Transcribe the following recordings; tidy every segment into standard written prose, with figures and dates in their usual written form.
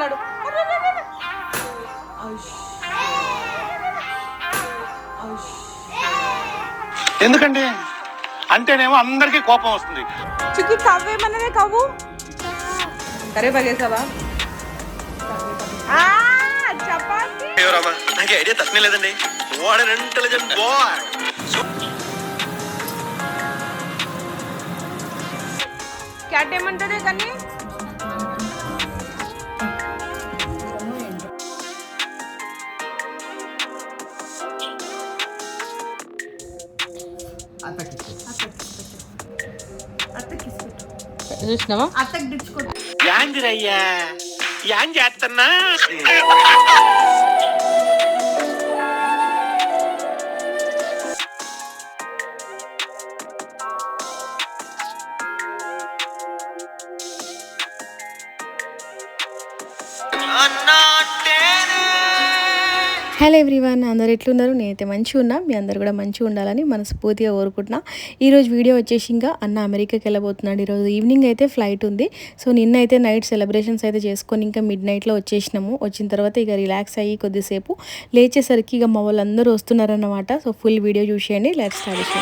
నడు. ఎందుకండి అంటేనేమో అందరికీ కోపం వస్తుంది. చిక్కి కవ్వేమన్నదే కవ్వు. కరివేపాకేసావా? చపాతి. నాకు ఐడియా తక్కువ లేదండి. What an intelligent boy. Cat ఏమంటదే కానీ చూసినావా? అత్తకి దిచ్చుకో. యాందిరయ్యా యాం చేస్తున్నా. హలో ఎవ్రీవన్, అందరు ఎట్లున్నారు? నేనైతే మంచిగా ఉన్నా. మీ అందరు కూడా మంచిగా ఉండాలని మనస్ఫూర్తిగా కోరుకుంటున్నా. ఈరోజు వీడియో వచ్చేసి ఇంకా అన్న అమెరికాకి వెళ్ళబోతున్నాడు. ఈరోజు ఈవినింగ్ అయితే ఫ్లైట్ ఉంది. సో నిన్న అయితే నైట్ సెలబ్రేషన్స్ అయితే చేసుకొని ఇంకా మిడ్ నైట్లో వచ్చేసినాము. వచ్చిన తర్వాత ఇక రిలాక్స్ అయ్యి కొద్దిసేపు లేచేసరికి ఇక మా వాళ్ళందరూ వస్తున్నారన్నమాట. సో ఫుల్ వీడియో చూసేయండి. Let's start.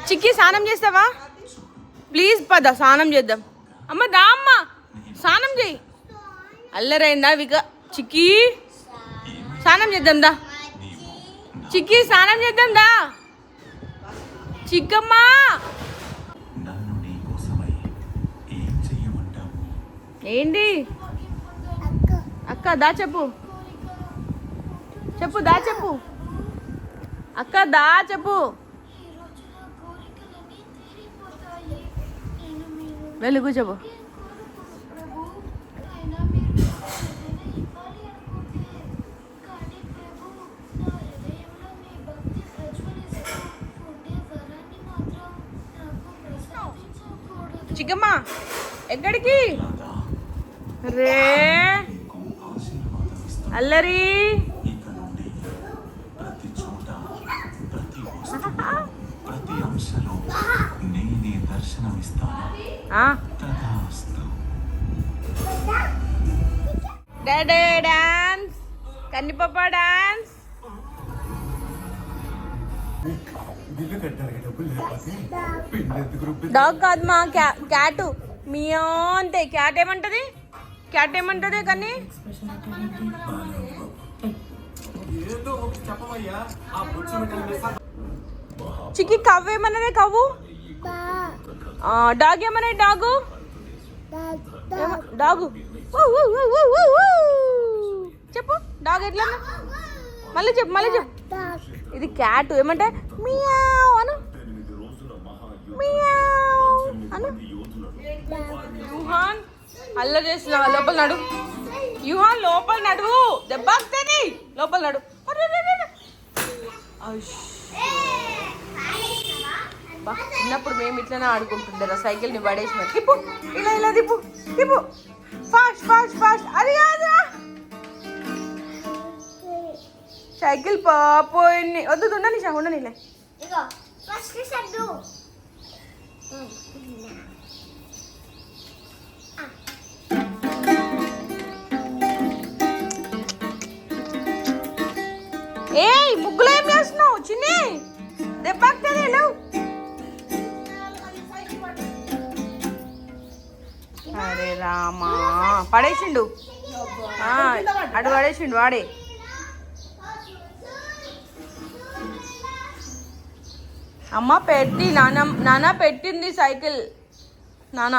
చిక్కి స్నానం చేస్తావా? ప్లీజ్ పద స్నానం చేద్దాం. అమ్మ దా, అమ్మ స్నానం చేయి. అల్లరైందా విక? చిక్కి స్నానం చేద్దాం దా. చిక్కి స్నానం చేద్దాం దా. చిక్కమ్మా ఏంటి అక్క? దా చెప్పు చెప్పు, దా చెప్పు అక్క, దా చెప్పు. వెలుగు చెప్పు. చిక్కమ్మా ఎక్కడికి రే? అల్లరి డాడీ డాన్స్, కన్నిపప్ప డాన్స్. డాగ్ కాదు మా క్యాట్. మియా అంతే. క్యాట్ ఏమంటది? క్యాట్ ఏమంటది కానీ? చిక్కి కవ్వేమన్నదే కవ్వు. డాగ్ ఏమన్నా? డాగు డాగు చెప్పు. డాగ్ ఎట్లా? మళ్ళీ చెప్పు, మళ్ళీ చెప్పు. ఇది క్యాట్. ఏమంటే మియావ్ అను, మియావ్ అను. యూహాన్ అల్లరి చేస్తున్నావా? లోపల నడు. యూహాన్ లోపల నడువు. దెబ్బని లోపల నడు. చిన్నప్పుడు మేము ఇట్లనే ఆడుకుంటుండే. సైకిల్ ని పడేసిన తిప్పు, ఇలా ఇలా తిప్పు, తిప్పు ఫాస్ట్ ఫాస్ట్ ఫాస్ట్. అది కాదురా సైకిల్ పోయింది. వద్దు ఉండని షా, ఉండనిలే. ఏయ్ ముగ్గులో ఏం చేస్తున్నావు? చిన్ని దెబ్బకి లేవు. అరే రామా, పడేసిండు. అటు పడేసిండు వాడే. అమ్మ పెట్టి నాన్న పెట్టింది సైకిల్. నాన్న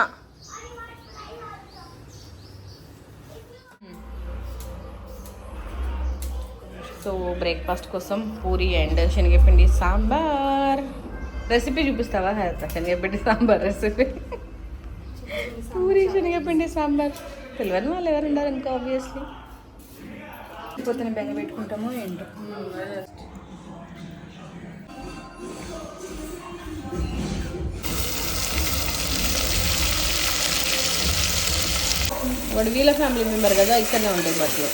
సో బ్రేక్ఫాస్ట్ కోసం పూరి అండ్ శనగపిండి సాంబార్ రెసిపీ చూపిస్తావా శనగపిండి సాంబార్ రెసిపీ? పూరి శనగపిండి సాంబార్ తెలియని వాళ్ళు ఎవరు ఉండారు ఇంకా ఆబ్వియస్లీ. పొద్దున బెంగ పెట్టుకుంటామో ఏంటో. వాడు వీళ్ళ ఫ్యామిలీ మెంబర్ కదా, ఇక్కడనే ఉంటాయి బట్టలు.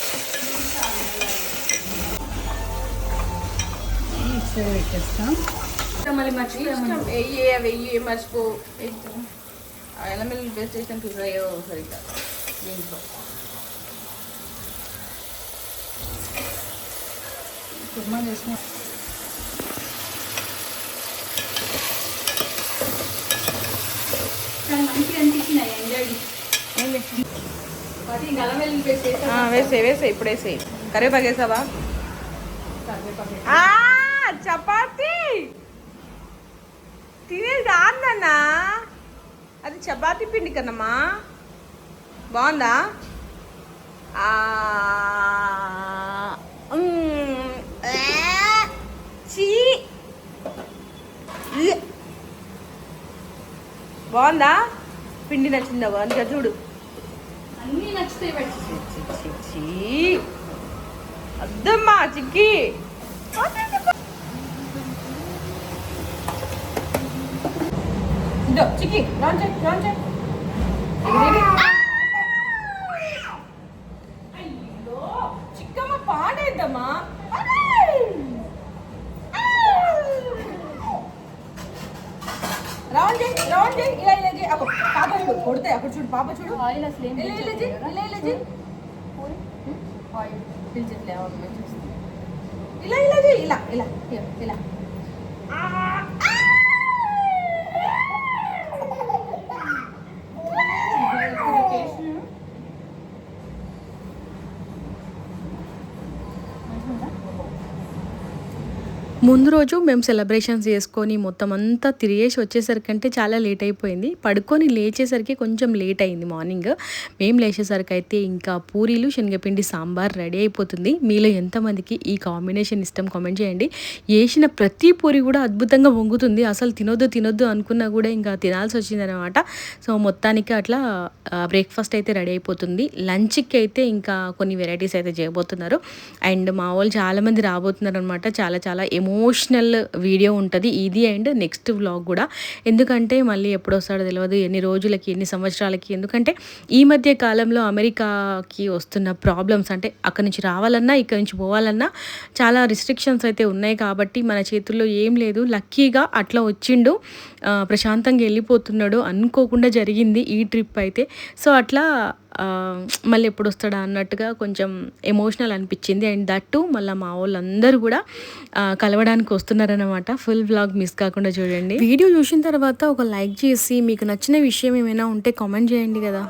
పెట్టేస్తాం. మళ్ళీ వెయ్యి మర్చిపో. అల్లం వెల్లుల్లి పేస్ట్ చేసిన చూసాయో సరిగ్గా దీంట్లో. కుర్మా చేసిన మంచిగా అనిపించినాయి. ఎంజాయ్ అల్లం వెల్లుల్లి పేస్ట్ వేసే ఇప్పుడు వేసేయి. కరివేపాకు వేసావా? చపాతి తినేది కాదన్నా, అది చపాతి పిండి కదమ్మా. బాగుందా? బాగుందా? పిండి నచ్చిందా? బాగుంది చూడు, అన్నీ నచ్చుతాయి. అద్దమ్మా చిక్కి. చిక్కి చిక్కమ్మ పాడేద్దామా? రౌండ్ చేయి ఇలా చేయి. అప్పుడు పాప చూడు కొడితే, అప్పుడు చూడు పాప చూడు. ఆయిల్ అసలు ఏం ఇలా చేయి. ఇలా ముందు రోజు మేము సెలబ్రేషన్స్ చేసుకొని మొత్తం అంతా తిరిగేసి వచ్చేసరికి అంటే చాలా లేట్ అయిపోయింది. పడుకొని లేచేసరికి కొంచెం లేట్ అయింది. మార్నింగ్ మేము లేచేసరికి అయితే ఇంకా పూరీలు శనగపిండి సాంబార్ రెడీ అయిపోతుంది. మీలో ఎంతమందికి ఈ కాంబినేషన్ ఇష్టం కామెంట్ చేయండి. వేసిన ప్రతి పూరి కూడా అద్భుతంగా వంగుతుంది. అసలు తినొద్దు అనుకున్నా కూడా ఇంకా తినాల్సి వచ్చిందనమాట. సో మొత్తానికి అట్లా బ్రేక్ఫాస్ట్ అయితే రెడీ అయిపోతుంది. లంచ్కి అయితే ఇంకా కొన్ని వెరైటీస్ అయితే చేయబోతున్నారు. అండ్ మా వాళ్ళు చాలామంది రాబోతున్నారు అనమాట. చాలా ఎమోషనల్ వీడియో ఉంటుంది ఇది అండ్ నెక్స్ట్ వ్లాగ్ కూడా. ఎందుకంటే మళ్ళీ ఎప్పుడు వస్తాడో తెలియదు, ఎన్ని రోజులకి ఎన్ని సంవత్సరాలకి. ఎందుకంటే ఈ మధ్య కాలంలో అమెరికాకి వస్తున్న ప్రాబ్లమ్స్ అంటే అక్కడి నుంచి రావాలన్నా ఇక్కడి నుంచి పోవాలన్నా చాలా రిస్ట్రిక్షన్స్ అయితే ఉన్నాయి. కాబట్టి మన చేతుల్లో ఏం లేదు. లక్కీగా అట్లా వచ్చిండు, ప్రశాంతంగా వెళ్ళిపోతున్నాడు. అనుకోకుండా జరిగింది ఈ ట్రిప్ అయితే. సో అట్లా మళ్ళీ ఎప్పుడు వస్తాడా అన్నట్టుగా కొంచెం ఎమోషనల్ అనిపించింది. అండ్ దట్టు మళ్ళీ మా వాళ్ళందరూ కూడా కలవడానికి వస్తున్నారనమాట. ఫుల్ వ్లాగ్ మిస్ కాకుండా చూడండి. వీడియో చూసిన తర్వాత ఒక లైక్ చేసి మీకు నచ్చిన విషయం ఏమైనా ఉంటే కామెంట్ చేయండి కదా.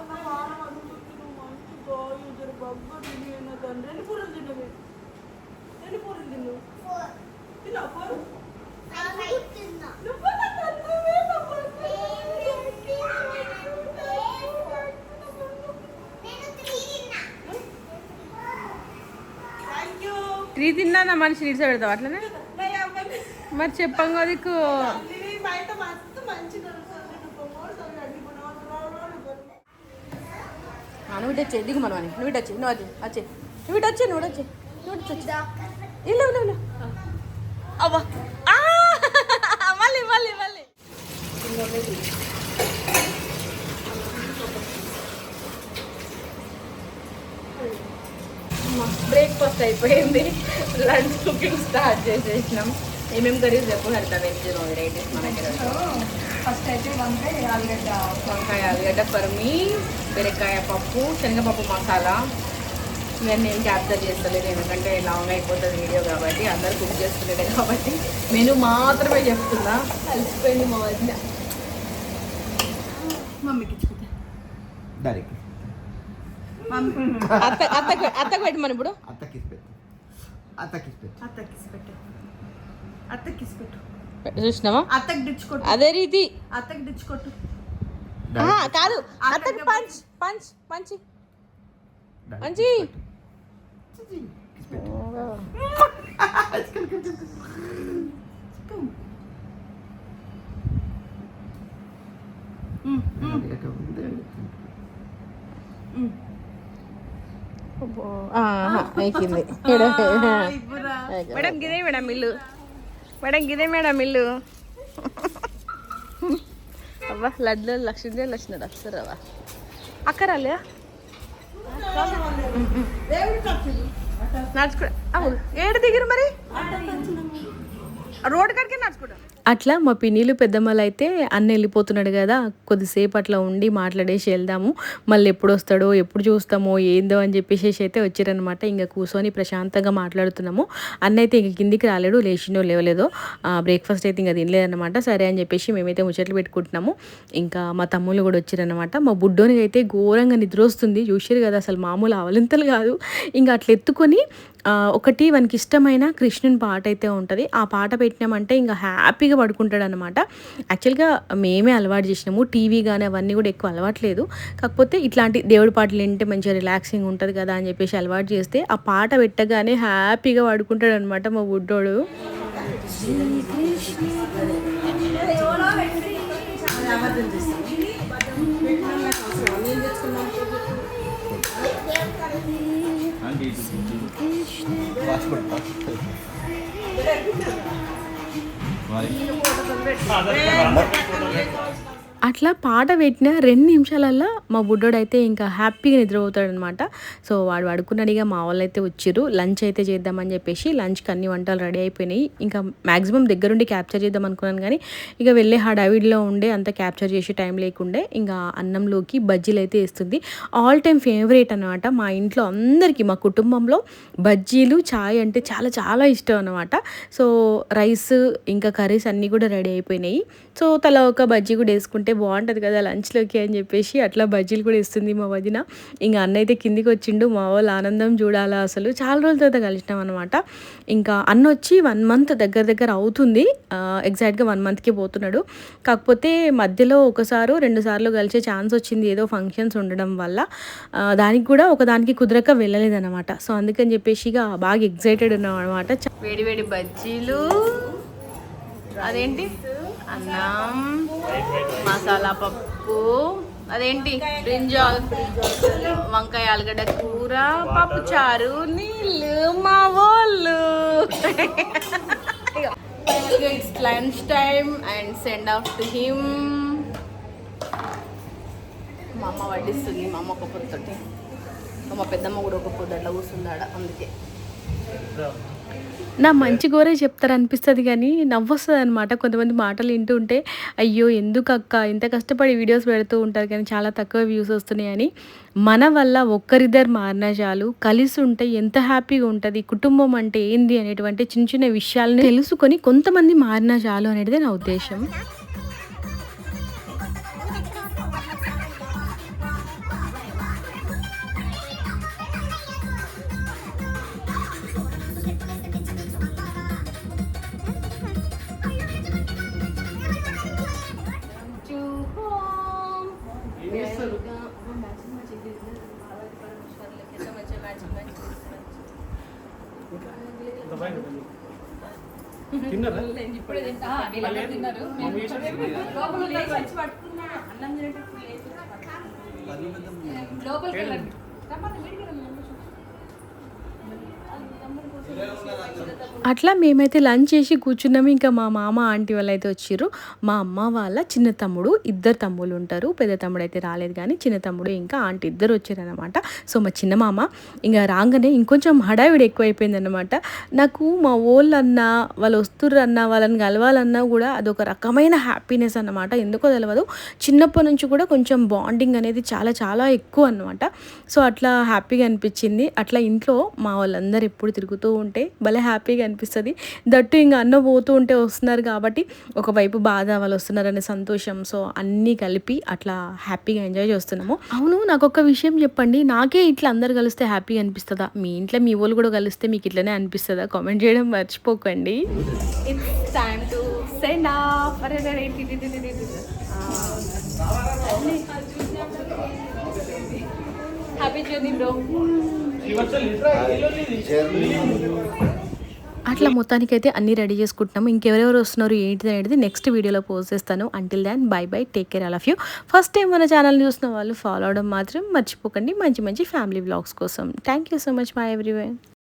త్రీ తిన్నా మనిషి నీడ్స్ పెడతావు అట్లనే మరి చెప్పంగా దిక్కు. నువ్వు ఇటు వచ్చే దిగు మనం నువ్వు ఇటు వచ్చి నువ్వు వచ్చే ఇల్లు అవ్వా మళ్ళీ బ్రేక్ఫాస్ట్ అయిపోయింది. లంచ్ కుకింగ్ స్టార్ట్ చేసేసినాం. ఏమేమి కర్రీస్ చెప్పు హరిత? వెజ్ వెరైటీస్ మన దగ్గర. ఫస్ట్ అయితే వంకాయ ఆలుగడ్డ పరమి, బీరకాయ పప్పు, శనగపప్పు మసాలా. ఇవన్నీ నేను క్యాప్చర్ చేస్తలేదు ఎందుకంటే లాంగ్ అయిపోతుంది వీడియో కాబట్టి, అందరు కుక్ చేస్తలేదు కాబట్టి మెను మాత్రమే చెప్తున్నా. కలిసిపోయింది మా వద్ద. మమ్మీకి అత్తకు పెట్టి మన ఇప్పుడు చూసినావా? అత్తకి డిచ్చుకోట్టు. అదే రీతి అత్తకి డిచ్చుకోట్టు కాదు, అత్తకి పంచ్ పంచ్ పంచి మంచి మేడం గిదే మేడం ఇల్లు, మేడం గిదే మేడం ఇల్లు. అవ్వా లడ్లు లక్ష్మీదేవి వచ్చినారు వస్తారవ్వా అక్కరాలే నడుచుకో ఏడు దిగిరు మరి రోడ్ కాడికే నడుచుకుంటా. అట్లా మా పిన్నిలు పెద్దమ్మలు అయితే అన్న వెళ్ళిపోతున్నాడు కదా, కొద్దిసేపు అట్లా ఉండి మాట్లాడేసి వెళ్దాము, మళ్ళీ ఎప్పుడు వస్తాడో ఎప్పుడు చూస్తామో ఏందో అని చెప్పేసి అయితే వచ్చారనమాట. ఇంకా కూర్చొని ప్రశాంతంగా మాట్లాడుతున్నాము. అన్న అయితే ఇంక కిందికి రాలేడు, లేచినో లేవలేదో, బ్రేక్ఫాస్ట్ అయితే ఇంకా తినలేదన్నమాట. సరే అని చెప్పేసి మేమైతే ముచ్చట్లు పెట్టుకుంటున్నాము. ఇంకా మా తమ్ముళ్ళు కూడా వచ్చారనమాట. మా బుడ్డోనికి అయితే ఘోరంగా నిద్ర వస్తుంది, చూసారు కదా, అసలు మామూలు అవలింతలు కాదు. ఇంకా అట్లా ఎత్తుకొని ఒకటి వానికి ఇష్టమైన కృష్ణుని పాట అయితే ఉంటుంది, ఆ పాట పెట్టినామంటే ఇంకా హ్యాపీగా పడుకుంటాడు అనమాట. యాక్చువల్గా మేమే అలవాటు చేసినాము, టీవీ కానీ అవన్నీ కూడా ఎక్కువ అలవాట్లేదు. కాకపోతే ఇట్లాంటి దేవుడి పాటలు వింటే మంచిగా రిలాక్సింగ్ ఉంటుంది కదా అని చెప్పేసి అలవాటు చేస్తే ఆ పాట పెట్టగానే హ్యాపీగా పడుకుంటాడు అనమాట మా బుడ్డోడు. అట్లా పాట పెట్టిన 2 నిమిషాలల్లో మా బుడ్డోడైతే ఇంకా హ్యాపీగా నిద్రపోతాడు అనమాట. సో వాడు పడుకున్నాడు. ఇక మా వాళ్ళు అయితే వచ్చారు, లంచ్ అయితే చేద్దామని చెప్పేసి లంచ్కి అన్ని వంటలు రెడీ అయిపోయినాయి. ఇంకా మ్యాక్సిమం దగ్గరుండి క్యాప్చర్ చేద్దాం అనుకున్నాను, కానీ ఇక వెళ్ళే హడావిడిలో ఉండే అంత క్యాప్చర్ చేసే టైం లేకుండే. ఇంకా అన్నంలోకి బజ్జీలు అయితే వేస్తుంది. ఆల్ టైమ్ ఫేవరెట్ అనమాట మా ఇంట్లో అందరికీ, మా కుటుంబంలో బజ్జీలు చాయ్ అంటే చాలా చాలా ఇష్టం అనమాట. సో రైస్ ఇంకా కర్రీస్ అన్నీ కూడా రెడీ అయిపోయినాయి. సో తల ఒక బజ్జీ కూడా వేసుకుంటే బాగుంటుంది కదా లంచ్లోకి అని చెప్పేసి అట్లా బజ్జీలు కూడా ఇస్తుంది మా వదిన. ఇంకా అన్న అయితే కిందికి వచ్చిండు, మా వాళ్ళు ఆనందం చూడాలా, అసలు చాలా రోజుల తర్వాత కలిసినాం అనమాట. ఇంకా అన్న వచ్చి 1 month దగ్గర అవుతుంది, ఎగ్జాక్ట్గా 1 monthకి పోతున్నాడు. కాకపోతే మధ్యలో 1-2 సార్లు కలిసే ఛాన్స్ వచ్చింది, ఏదో ఫంక్షన్స్ ఉండడం వల్ల. దానికి కూడా ఒకదానికి కుదరక వెళ్ళలేదన్నమాట. సో అందుకని చెప్పేసి ఇక బాగా ఎగ్జైటెడ్ ఉన్నాం అనమాట. వేడి వేడి బజ్జీలు, అదేంటి అన్నం, మసాలా పప్పు, అదేంటి బ్రింజాల్, వంకాయ ఆలుగడ్డ కూర, పప్పు చారు, నీళ్ళు, మా వాళ్ళు. It's lunch time and send off to him. మా అమ్మ వడ్డిస్తుంది, మా అమ్మ ఒక పొద్దుతోటి, మా పెద్దమ్మ కూడా ఒక పొద్దు అట్లా కూర్చుందాడ. అందుకే నా మంచి గోరే చెప్తారనిపిస్తుంది కానీ నవ్వొస్తుంది అనమాట. కొంతమంది మాటలు వింటూ ఉంటే అయ్యో ఎందుకు అక్క ఇంత కష్టపడి వీడియోస్ పెడుతూ ఉంటారు కానీ చాలా తక్కువ వ్యూస్ వస్తున్నాయని. మన వల్ల ఒక్కరిద్దరు మారినా చాలు, కలిసి ఉంటే ఎంత హ్యాపీగా ఉంటుంది, కుటుంబం అంటే ఏంది అనేటువంటి చిన్న చిన్న విషయాలను తెలుసుకొని కొంతమంది మారినా చాలు అనేది నా ఉద్దేశం. అట్లా మేమైతే లంచ్ చేసి కూర్చున్నాము. ఇంకా మా మామ ఆంటీ వాళ్ళు అయితే వచ్చారు. మా అమ్మ వాళ్ళ చిన్న తమ్ముడు, 2 తమ్ముళ్ళు ఉంటారు. పెద్ద తమ్ముడు అయితే రాలేదు కానీ చిన్న తమ్ముడు ఇంకా ఆంటీ ఇద్దరు వచ్చారనమాట. సో మా చిన్న మామ ఇంకా రాగానే ఇంకొంచెం హడావిడి ఎక్కువైపోయిందనమాట. నాకు మా వాళ్ళన్నా వాళ్ళు వస్తుర్రన్నా వాళ్ళని కలవాలన్నా కూడా అదొక రకమైన హ్యాపీనెస్ అన్నమాట. ఎందుకో తెలియదు, చిన్నప్పటి నుంచి కూడా కొంచెం బాండింగ్ అనేది చాలా చాలా ఎక్కువ అనమాట. సో అట్లా హ్యాపీగా అనిపించింది. అట్లా ఇంట్లో మా వాళ్ళందరూ ఎప్పుడు తిరుగుతూ ఉంటే భలే హ్యాపీగా అనిపిస్తుంది. దట్టు ఇంకా అన్న పోతూ ఉంటే వస్తున్నారు కాబట్టి ఒకవైపు బాధ, వాళ్ళు వస్తున్నారనే సంతోషం, సో అన్నీ కలిపి అట్లా హ్యాపీగా ఎంజాయ్ చేస్తున్నాము. అవును, నాకు ఒక విషయం చెప్పండి, నాకే ఇట్లా అందరు కలిస్తే హ్యాపీగా అనిపిస్తుందా? మీ ఇంట్లో మీ వాళ్ళు కూడా కలిస్తే మీకు ఇట్లనే అనిపిస్తుందా? కామెంట్ చేయడం మర్చిపోకండి. It's time to send off. Happy journey bro. అట్లా మొత్తానికైతే అన్నీ రెడీ చేసుకుంటున్నాము. ఇంకెవరెవరు వస్తున్నారు ఏంటిది అనేది నెక్స్ట్ వీడియోలో పోస్ట్ చేస్తాను. Until than by by, take care all of you. First time మన ఛానల్ చూసిన వాళ్ళు ఫాలో అవడం మాత్రం మర్చిపోకండి, మంచి మంచి ఫ్యామిలీ వ్లాగ్స్ కోసం. Thank you so much, by everyone.